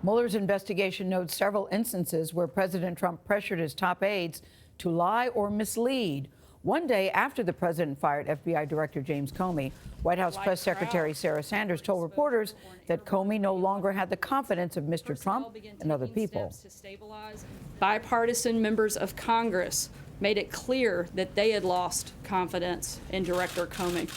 Mueller's investigation notes several instances where President Trump pressured his top aides to lie or mislead. One day after the president fired FBI Director James Comey, White House Press Secretary Sarah Sanders told reporters that Comey no longer had the confidence of Mr. Trump and other people. Bipartisan members of Congress made it clear that they had lost confidence in Director Comey.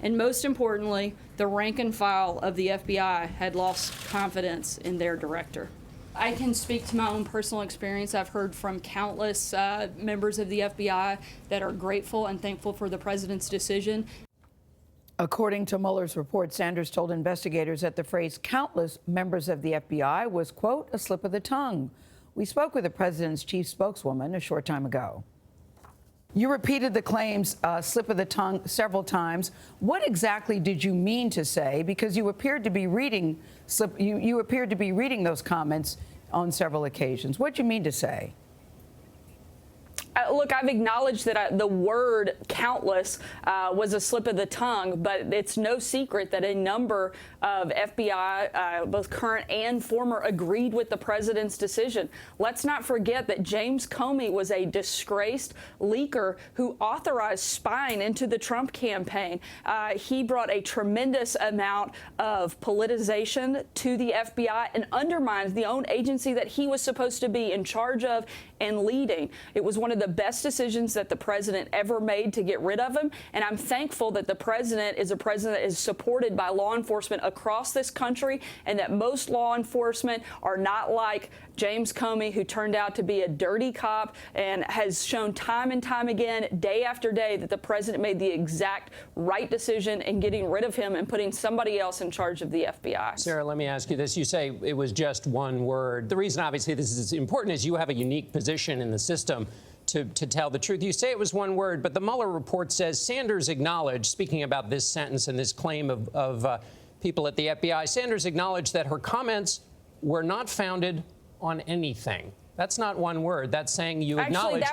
And most importantly, the rank and file of the FBI had lost confidence in their director. I can speak to my own personal experience. I've heard from countless members of the FBI that are grateful and thankful for the president's decision. According to Mueller's report, Sanders told investigators that the phrase countless members of the FBI was, quote, a slip of the tongue. We spoke with the president's chief spokeswoman a short time ago. You repeated the claims slip of the tongue several times. What exactly did you mean to say? Because you appeared to be reading you appeared to be reading those comments on several occasions. What did you mean to say? Look, I've acknowledged that the word countless was a slip of the tongue, but it's no secret that a number of FBI, both current and former, agreed with the president's decision. Let's not forget that James Comey was a disgraced leaker who authorized spying into the Trump campaign. He brought a tremendous amount of politicization to the FBI and undermined the own agency that he was supposed to be in charge of and leading. It was one of the best decisions that the president ever made to get rid of him, and I'm thankful that the president is a president that is supported by law enforcement across this country, and that most law enforcement are not like James Comey, who turned out to be a dirty cop and has shown time and time again, day after day, that the president made the exact right decision in getting rid of him and putting somebody else in charge of the FBI. Sarah, let me ask you this. You say it was just one word. The reason, obviously, this is important is you have a unique position in the system to tell the truth. You say it was one word, but the Mueller report says Sanders acknowledged, speaking about this sentence and this claim of people at the FBI, Sanders acknowledged that her comments were not founded on anything. That's not one word. That's saying you acknowledge.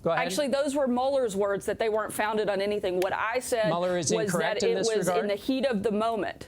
Go ahead. Actually, those were Mueller's words, that they weren't founded on anything. What I said was that it was in the heat of the moment.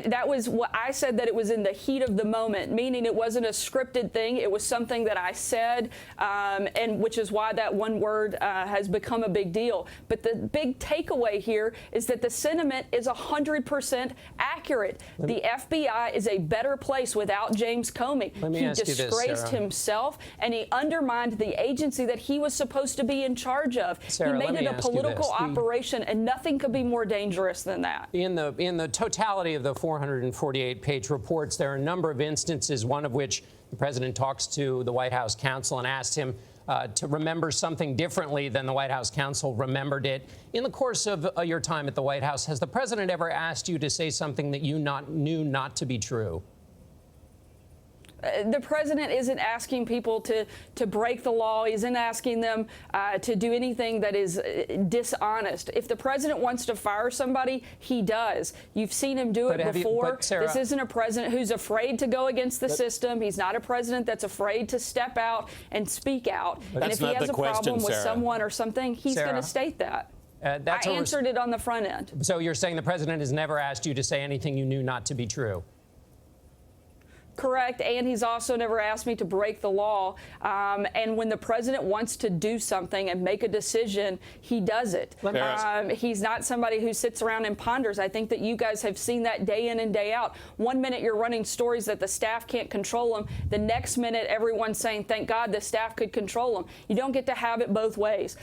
That was what I said, that it was in the heat of the moment, meaning it wasn't a scripted thing. It was something that I said, and which is why that one word has become a big deal. But the big takeaway here is that the sentiment is 100% accurate. The FBI is a better place without James Comey. He disgraced himself, and he undermined the agency that he was supposed to be in charge of. Sarah, he made it a political operation, and nothing could be more dangerous than that. In the totality of the 448-page reports, there are a number of instances, one of which the president talks to the White House counsel and asked him to remember something differently than the White House counsel remembered it. In the course of your time at the White House, has the president ever asked you to say something that you knew not to be true? The president isn't asking people to break the law. He isn't asking them to do anything that is dishonest. If the president wants to fire somebody, he does. You've seen him do it before. This isn't a president who's afraid to go against the system. He's not a president that's afraid to step out and speak out. And if he has a problem with someone or something, he's going to state that. I answered it on the front end. So you're saying the president has never asked you to say anything you knew not to be true? Correct, and he's also never asked me to break the law. And when the president wants to do something and make a decision, he does it. He's not somebody who sits around and ponders. I think that you guys have seen that day in and day out. One minute you're running stories that the staff can't control them. The next minute everyone's saying, thank God the staff could control them. You don't get to have it both ways.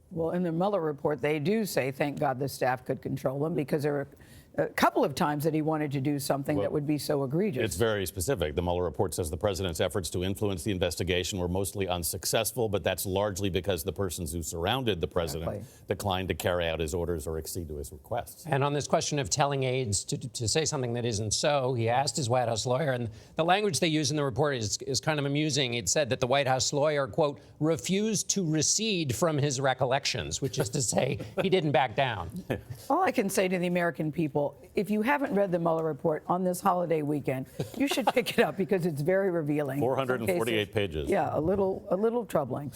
Well, in the Mueller report, they do say, thank God the staff could control them, because there were a couple of times that he wanted to do something that would be so egregious. It's very specific. The Mueller report says the president's efforts to influence the investigation were mostly unsuccessful, but that's largely because the persons who surrounded the president declined to carry out his orders or accede to his requests. And on this question of telling aides to say something that isn't so, he asked his White House lawyer, and the language they use in the report is kind of amusing. It said that the White House lawyer, quote, refused to recede from his recollections, which is to say he didn't back down. All I can say to the American people, if you haven't read the Mueller report on this holiday weekend, you should pick it up, because it's very revealing. 448 pages. Yeah, a little troubling.